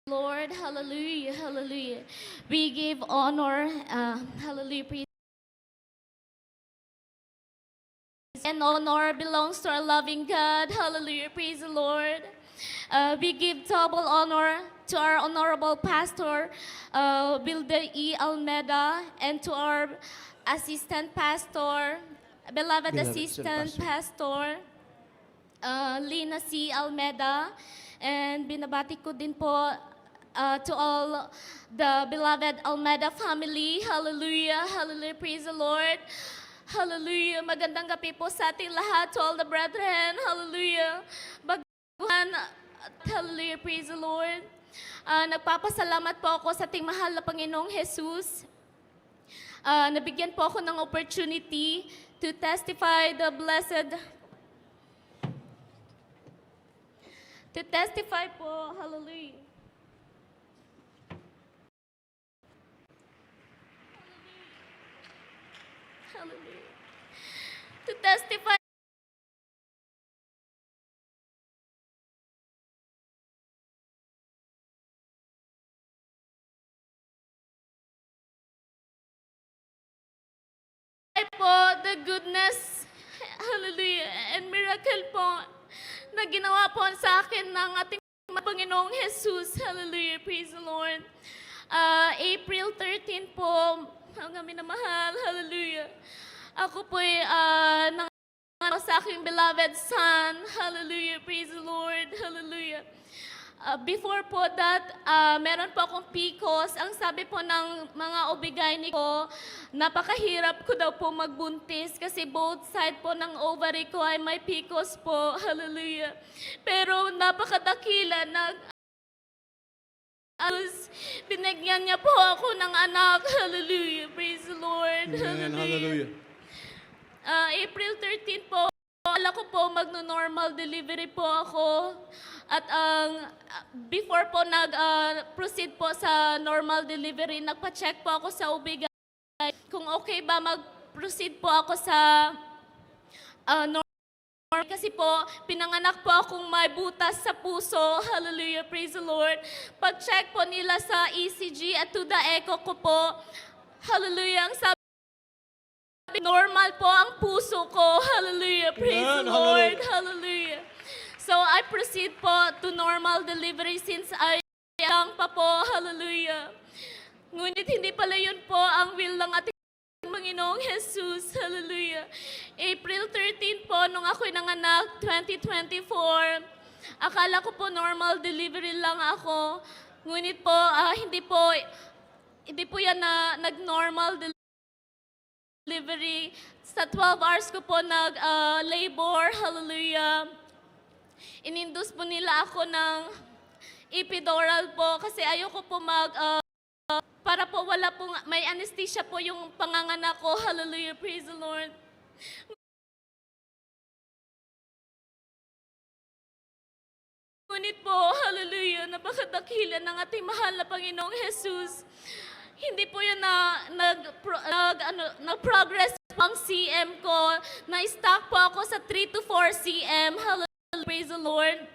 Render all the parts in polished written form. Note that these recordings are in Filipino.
Lord, hallelujah, hallelujah. We give honor, hallelujah, praise. And honor belongs to our loving God, hallelujah, praise the Lord. We give double honor to our honorable pastor, Bilder E. Almeda, and to our assistant pastor, beloved assistant pastor, Lina C. Almeda. And binabati ko din po to all the beloved Almeda family. Hallelujah, hallelujah, praise the Lord. Hallelujah, magandang gabi po sa ating lahat, to all the brethren. Hallelujah, baguhan, hallelujah, praise the Lord. Nagpapasalamat po ako sa ating mahal na Panginoong Jesus. Nabigyan po ako ng opportunity to testify the blessed, po, hallelujah. Hallelujah. To testify po the goodness, hallelujah, and miracle po na ginawa po sa akin ng ating Panginoong Jesus. Hallelujah, praise the Lord. April 13 po, ang aming mahal, hallelujah. Ako po ay sa aking beloved son, hallelujah, praise the Lord, hallelujah. Before po that, meron po akong PCOS. Ang sabi po ng mga OB-GYN ko, napakahirap ko daw po magbuntis kasi both side po ng ovary ko ay may PCOS po. Hallelujah. Pero napakadakila na binigyan niya po ako ng anak. Hallelujah. Praise the Lord. Amen. Hallelujah. April 13 po, akala ko po magno-normal delivery po ako. At before po nag-proceed po sa normal delivery, nagpa-check po ako sa OB-GYN kung okay ba mag-proceed po ako sa normal. Kasi po, pinanganak po akong may butas sa puso. Hallelujah, praise the Lord. Pag-check po nila sa ECG at to the echo ko po, hallelujah, ang sabi, normal po ang puso ko. Hallelujah, praise the Lord. Hallelujah. So I proceed po to normal delivery since I young pa po. Hallelujah. Ngunit hindi pala yun po ang will ng ating Panginoong Jesus. Hallelujah. April 13 po, nung ako'y nanganak, 2024, akala ko po normal delivery lang ako. Ngunit po, hindi po yan na nag-normal delivery. Sa 12 hours ko po nag-labor. Hallelujah. Ininduce po nila ako ng epidural po kasi ayoko po para po wala po, may anesthesia po yung panganganak ko. Hallelujah, praise the Lord. Ngunit po, hallelujah, napakadakila ng ating mahal na Panginoong Jesus. Hindi po yun nag-progress ang CM ko. Na-stuck po ako sa 3 to 4 cm. Hallelujah. Praise the Lord.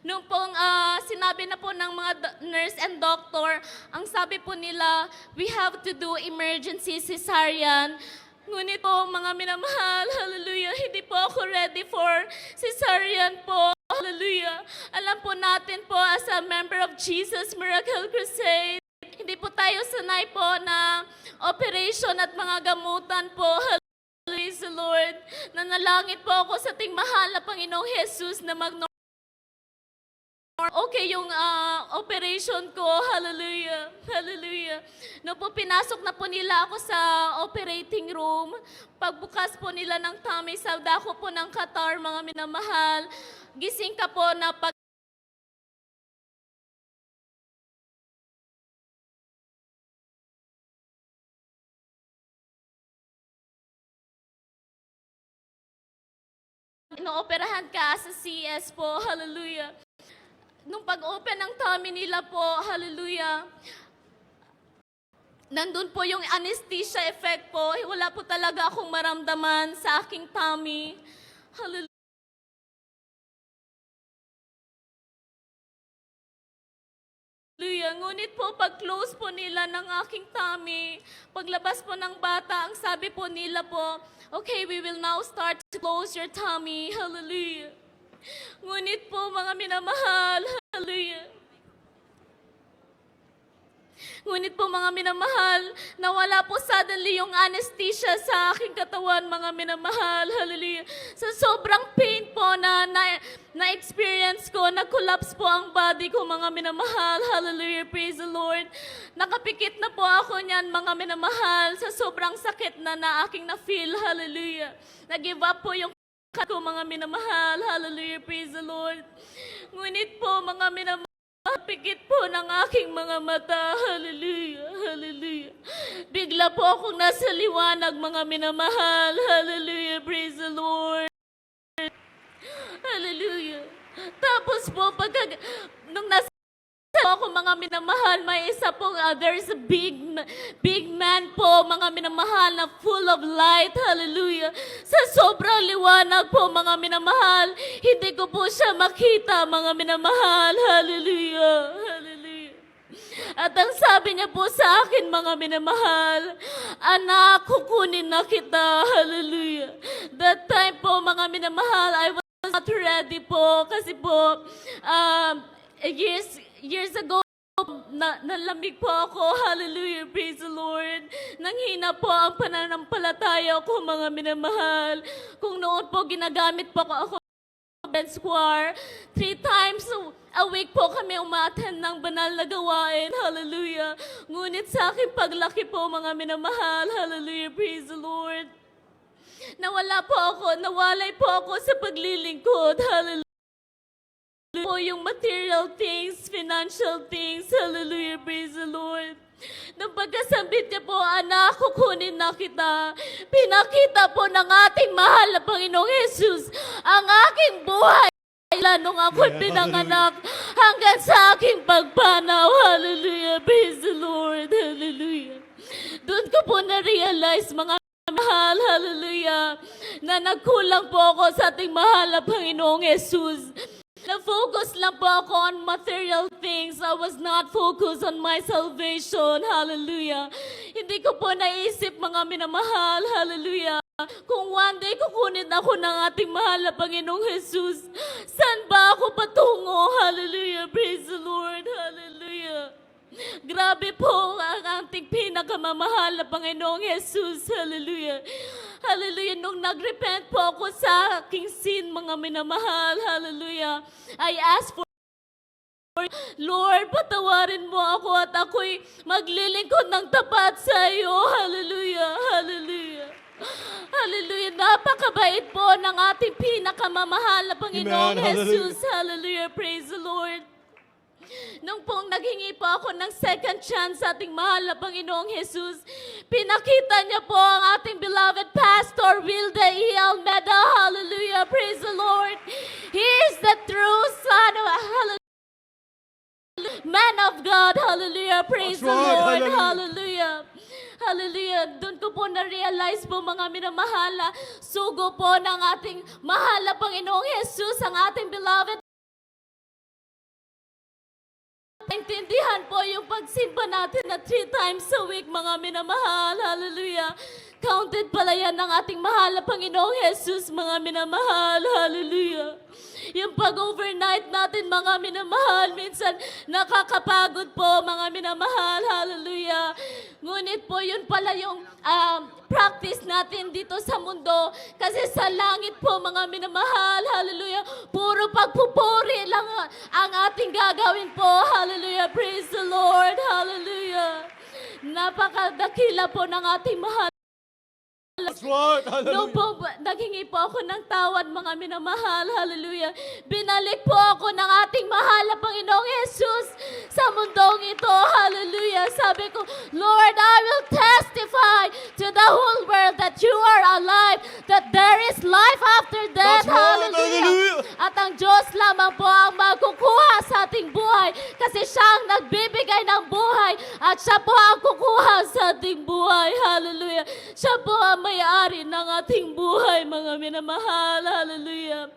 Nung pong sinabi na po ng mga nurse and doctor, ang sabi po nila, we have to do emergency cesarean. Ngunit po, mga minamahal, hallelujah, hindi po ako ready for cesarean po. Hallelujah. Alam po natin po as a member of Jesus Miracle Crusade, hindi po tayo sanay po na operation at mga gamutan po. Praise the Lord. Nanalangin po ako sa ating mahal na Panginoong Jesus na okay yung operation ko. Hallelujah. Hallelujah. No po, pinasok na po nila ako sa operating room. Pagbukas po nila ng tummy, sa dako po ng Qatar, mga minamahal. Gising ka po na inooperahan ka sa CS po. Hallelujah. Nung pag-open ng tummy nila po, hallelujah, nandun po yung anesthesia effect po. Wala po talaga akong maramdaman sa aking tummy. Hallelujah. Hallelujah. Ngunit po, pag-close po nila ng aking tummy, paglabas po ng bata, ang sabi po nila po, okay, we will now start to close your tummy. Hallelujah. Ngunit po, mga minamahal, hallelujah. Ngunit po mga minamahal, nawala po suddenly yung anesthesia sa aking katawan, mga minamahal, hallelujah. Sa sobrang pain po na-experience ko, nag-collapse po ang body ko, mga minamahal, hallelujah, praise the Lord. Nakapikit na po ako niyan, mga minamahal, sa sobrang sakit na aking na-feel, hallelujah. Nag-give up po yung ko, mga minamahal, hallelujah, praise the Lord. Ngunit po, mga minamahal, pikit po ng aking mga mata. Hallelujah, hallelujah. Bigla po akong nasa liwanag, mga minamahal. Hallelujah, praise the Lord. Hallelujah. Tapos po, nung nasa ako, mga minamahal, may isa po, there's a big man po, mga minamahal, na full of light. Hallelujah. Sa sobrang liwanag po, mga minamahal, hindi ko po siya makita, mga minamahal. Hallelujah. Hallelujah. At ang sabi niya po sa akin, mga minamahal, anak, kukunin na kita. Hallelujah. That time po, mga minamahal, I was not ready po, kasi po, years ago, nalamig po ako. Hallelujah, praise the Lord. Nanghina po ang pananampalataya ko, mga minamahal. Kung noon po ginagamit po ako Bed Square, 3 times a week po kami umattend ng banal na gawain. Hallelujah. Ngunit sa aking paglaki po, mga minamahal, hallelujah, praise the Lord. Nawalay po ako sa paglilingkod. Hallelujah. Po yung material things, financial things, hallelujah, praise the Lord. Nung pagkasambit niya po, anak, kukunin na kita. Pinakita po ng ating mahal na Panginoong Jesus ang aking buhay nung ako'y pinanganak hanggang sa aking pagpanaw. Hallelujah, praise the Lord, hallelujah. Doon ko po na-realize, mga mahal, hallelujah, na nagkulang po ako sa ating mahal na Panginoong Jesus. Na-focus lang po ako on material things. I was not focused on my salvation. Hallelujah. Hindi ko po naisip, mga minamahal. Hallelujah. Kung one day kukunin ako ng ating mahal na Panginoong Jesus, saan ba ako patungo? Hallelujah. Praise the Lord. Hallelujah. Grabe po ang ating pinakamamahal na Panginoong Jesus. Hallelujah. Hallelujah. Nung nag-repent po ako sa aking sin, mga minamahal. Hallelujah. I asked for, Lord, patawarin mo ako at ako'y maglilingkod ng tapat sa iyo. Hallelujah. Hallelujah. Hallelujah. Napakabait po ng ating pinakamamahal na Panginoong Jesus. Hallelujah. Praise the Lord. Nung pong naghingi po ako ng second chance sa ating mahal na Panginoong Jesus, pinakita niya po ang ating beloved Pastor Wilde E. Almeda. Hallelujah, praise the Lord. He is the true Son of Man of God. Hallelujah, praise the Lord. Hallelujah. Hallelujah. Doon ko po na-realize po, mga minamahal, sugo po ng ating mahal na Panginoong Jesus, ang ating beloved. Intindihan po yung pagsimba natin na 3 times a week, mga minamahal. Hallelujah. Counted pala yan ng ating mahal na Panginoong Jesus, mga minamahal. Hallelujah. Yung pag-overnight natin, mga minamahal, minsan nakakapagod po, mga minamahal. Hallelujah. Ngunit po, yun pala yung practice natin dito sa mundo. Kasi sa langit po, mga minamahal, hallelujah, puro pagpupuri lang ang ating gagawin po. Hallelujah. Praise the Lord. Hallelujah. Napakadakila po ng ating mahal. That's right. Nung po, naghingi po ako ng tawad, mga minamahal, hallelujah. Binalik po ako ng ating mahal na Panginoong Jesus sa mundong ito, hallelujah. Sabi ko, Lord, I will testify to the whole world that you are alive, that there is life after death, That's right. hallelujah. Hallelujah. At ang Diyos lamang po ang magkukuha sa ating buhay kasi siya ang nagbibigay ng buhay At siya po ang kukuha sa ating buhay. Hallelujah. Siya po ang may-ari ng ating buhay, mga minamahal. Hallelujah.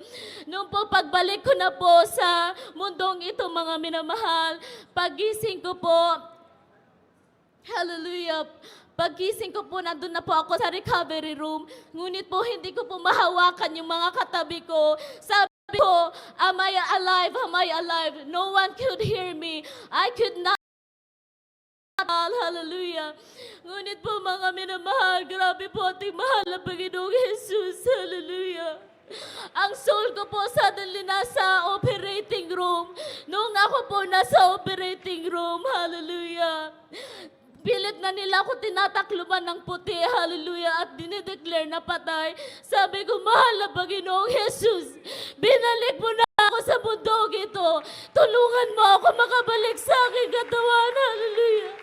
Noong po pagbalik ko na po sa mundong ito, mga minamahal, pagising ko po, hallelujah, paggising ko po, nandun na po ako sa recovery room. Ngunit po, hindi ko po mahawakan yung mga katabi ko. Sabi ko, am I alive? Am I alive? No one could hear me. I could not. Hallelujah. Ngunit po, mga minamahal, grabe po ating mahal na Panginoong Jesus. Hallelujah. Ang soul ko po suddenly nasa operating room. Noong ako po nasa operating room, hallelujah, pilit na nila ako tinatakluban ng puti, hallelujah, at dinideclare na patay. Sabi ko, mahal na Panginoong Jesus, binalik mo na ako sa bundok ito. Tulungan mo ako makabalik sa aking katawan, hallelujah.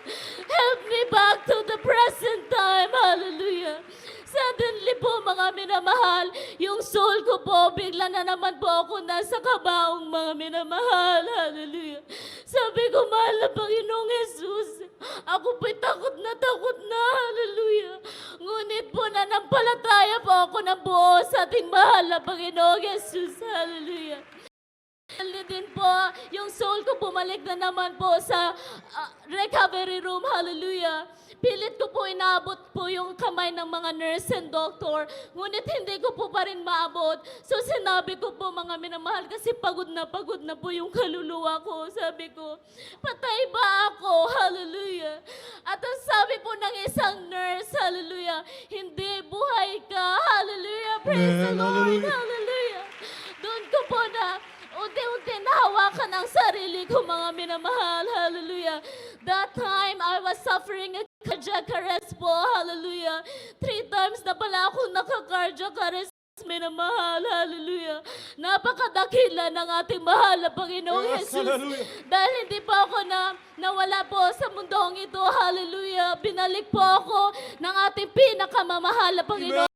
Help me back to the present time, hallelujah. Suddenly po, mga minamahal, yung soul ko po, bigla na naman po ako nasa kabaong, mga minamahal. Hallelujah. Sabi ko, mahal na Panginoong Jesus, ako po'y takot na, hallelujah. Ngunit po, nanampalataya po ako ng buo sa ating mahal na Panginoong Jesus, hallelujah. Din po, yung soul ko bumalik na naman po sa recovery room, hallelujah. Pilit ko po inaabot po yung kamay ng mga nurse and doctor, ngunit hindi ko po pa rin maabot. So sinabi ko po, mga minamahal, kasi pagod na po yung kaluluwa ko. Sabi ko, patay ba ako? Hallelujah. At ang sabi po ng isang nurse, hallelujah, hindi, buhay ka. Hallelujah. Praise the Lord. Hallelujah. Doon ko po na unti-unti nahawakan ang sarili ko, mga minamahal. Hallelujah. That time, I was suffering a cardiac arrest po. Hallelujah. 3 times na pala ako naka-cardiac arrest, minamahal. Hallelujah. Napakadakila ng ating mahal na Panginoong Yes, Jesus. hallelujah. Dahil hindi pa ako nawala po sa mundong ito. Hallelujah. Binalik po ako ng ating pinakamamahal na Panginoon.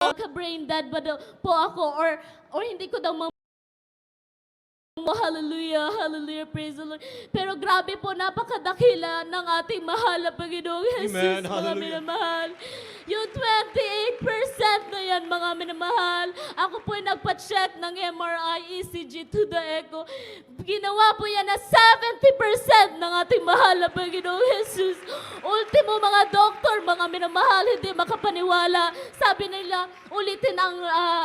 Ka-brain dead ba daw po ako or hindi ko daw hallelujah, hallelujah, praise the Lord. Pero grabe po, napakadakila ng ating mahal na Panginoong Jesus, Amen, mga hallelujah. minamahal. Yung 28% na yan, mga minamahal, ako po'y nagpa-check ng MRI, ECG to the echo. Ginawa po yan na 70% ng ating mahal na Panginoong Jesus. Ultimo, mga doktor, mga minamahal, hindi makapaniwala. Sabi nila, ulitin ang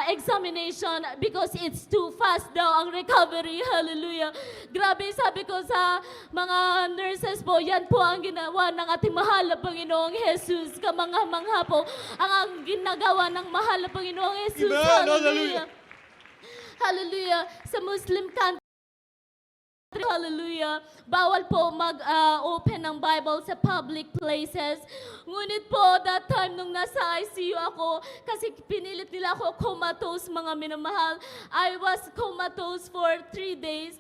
examination because it's too fast daw ang recovery. Hallelujah. Grabe, sabi ko sa mga nurses po, yan po ang ginawa ng ating mahal na Panginoong Jesus. Kamangha-mangha po ang ginagawa ng mahal na Panginoong Jesus. Amen. Hallelujah. Hallelujah. Sa Muslim country, hallelujah, bawal po mag-open ng Bible sa public places. Ngunit po, that time nung nasa ICU ako, kasi pinilit nila ako comatose, mga minamahal. I was comatose for 3 days.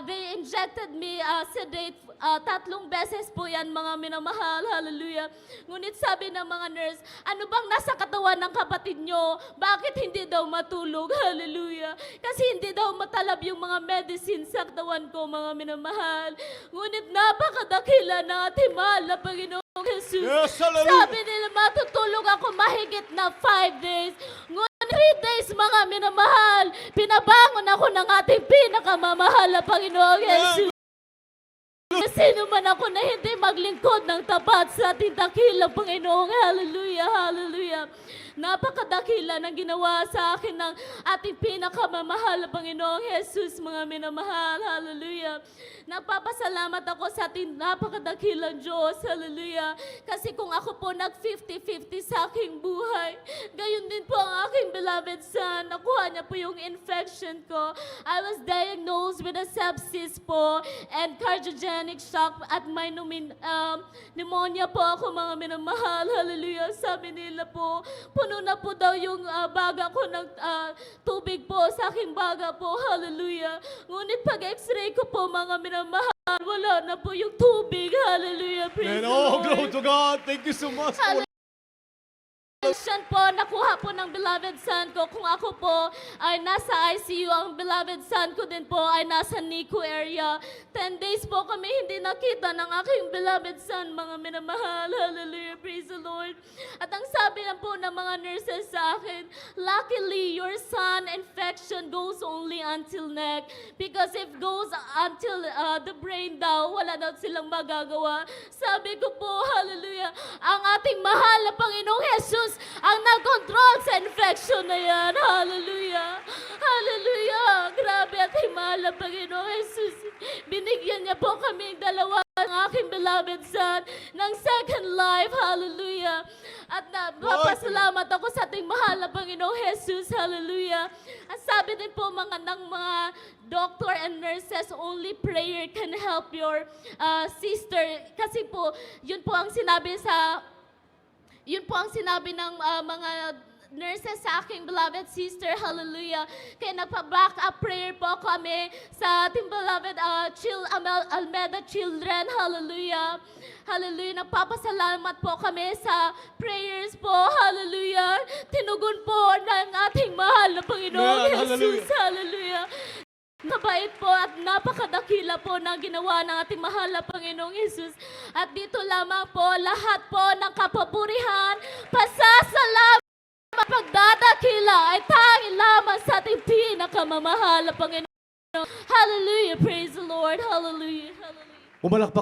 They injected me sedate 3 beses po yan, mga minamahal. Hallelujah. Ngunit sabi ng mga nurse, ano bang nasa katawan ng kapatid nyo? Bakit hindi daw matulog? Hallelujah. Kasi hindi daw matalab yung mga medicine sa katawan ko, mga minamahal. Ngunit napakadakila ng ating mahal na Panginoong Jesus. Yes, hallelujah. Sabi nila, matutulog ako mahigit na 5 days. Ngunit 3 days, mga minamahal, pinabangon ako ng ating pinakamamahal na Panginoong Jesus. Sino man ako na hindi maglingkod ng tapat sa ating dakilang Panginoong. Hallelujah, hallelujah. Napakadakila ng ginawa sa akin ng ating pinakamamahal na Panginoong Jesus, mga minamahal. Hallelujah. Nagpapasalamat ako sa ating napakadakilang Diyos. Hallelujah. Kasi kung ako po nag-50-50 sa aking buhay, gayon din po ang aking beloved son. Nakuha niya po yung infection ko. I was diagnosed with a sepsis po and cardiogenic shock at may pneumonia po ako, mga minamahal. Hallelujah. Sabi nila po, puno na po daw yung baga ko ng tubig po sa aking baga po. Hallelujah. Ngunit pag x-ray ko po, mga minamahal, wala na po yung tubig. Hallelujah. Praise And the oh, Lord. glory to God. Thank you so much for Siyan po, nakuha po ng beloved son ko. Kung ako po ay nasa ICU, ang beloved son ko din po ay nasa NICU area. 10 days po kami hindi nakita ng aking beloved son, mga minamahal. Hallelujah, praise the Lord. At ang sabi na po ng mga nurses sa akin, luckily, your son infection goes only until neck. Because if goes until the brain daw, wala daw silang magagawa. Sabi ko po, hallelujah, ang ating mahal na Panginoong Jesus ang nag-control sa infection na yan. Hallelujah. Hallelujah. Grabe at mahal na Panginoong Jesus. Binigyan niya po kami dalawa ng aking beloved son ng second life. Hallelujah. At napapasalamat ako sa ating mahal na Panginoong Jesus. Hallelujah. At sabi din po ng mga doctor and nurses, only prayer can help your sister. Kasi po, yun po ang sinabi ng mga nurses sa aking beloved sister. Hallelujah. Kaya nagpa-back up prayer po kami sa ating beloved Almeda Children. Hallelujah. Hallelujah. Nagpapasalamat po kami sa prayers po. Hallelujah. Tinugon po ng ating mahal na Panginoong Amen. Jesus. Hallelujah. Hallelujah. Kabait po at napakadakila po na ginawa ng ating mahal na Panginoong Jesus. At dito lamang po, lahat po ng kapapurihan, pasasalamat, pagdadakila ay tanging lamang sa ating pinakamamahal na Panginoon. Hallelujah, praise the Lord, hallelujah, hallelujah. Pumalakpak